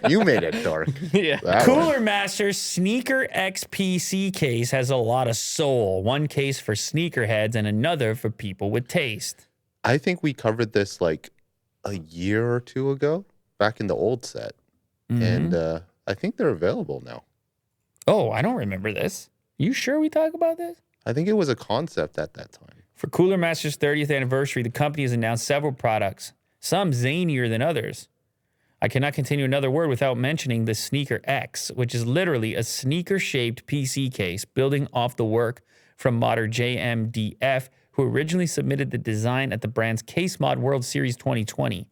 You made it dark. Yeah. That Cooler one. Master Sneaker X PC case has a lot of soul. One case for sneakerheads and another for people with taste. I think we covered this like a year or two ago, back in the old set. And I think they're available now. Oh, I don't remember this. You sure we talk about this? I think it was a concept at that time. For Cooler Master's 30th anniversary, the company has announced several products, some zanier than others. I cannot continue another word without mentioning the Sneaker X, which is literally a sneaker-shaped PC case building off the work from modder JMDF, who originally submitted the design at the brand's Case Mod World Series 2020.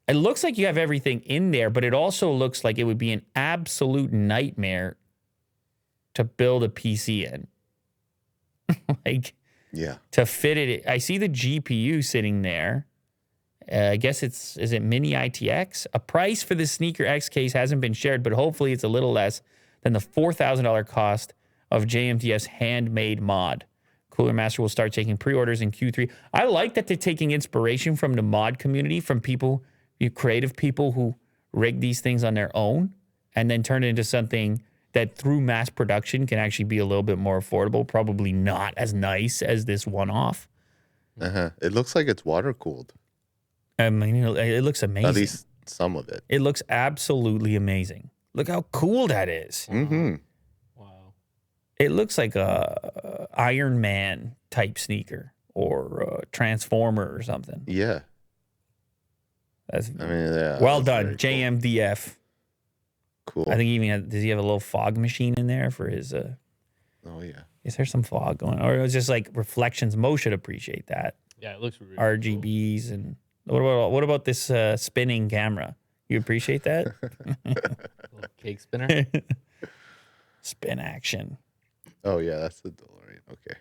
It looks like you have everything in there, but it also looks like it would be an absolute nightmare to build a PC in. Like, Yeah. to fit it. I see the GPU sitting there. I guess is it Mini ITX? A price for the Sneaker X case hasn't been shared, but hopefully it's a little less than the $4,000 cost of JMDF's handmade mod. Cooler Master will start taking pre-orders in Q3. I like that they're taking inspiration from the mod community, from people, you creative people who rig these things on their own and then turn it into something that through mass production can actually be a little bit more affordable, probably not as nice as this one-off. It looks like it's water cooled. I mean, it looks amazing. At least some of it. It looks absolutely amazing. Look how cool that is. Mm-hmm. Wow. It looks like a Iron Man type sneaker or a Transformer or something. Yeah. That's I mean, yeah. well that's done, very cool. JMDF. Cool. I think he even does he have a little fog machine in there for his? Oh yeah. Is there some fog going, or is it just like reflections? Mo should appreciate that. Yeah, it looks really RGBs and what about this spinning camera? You appreciate that? cool. Little cake spinner. Spin action. Oh yeah, that's the DeLorean. Okay.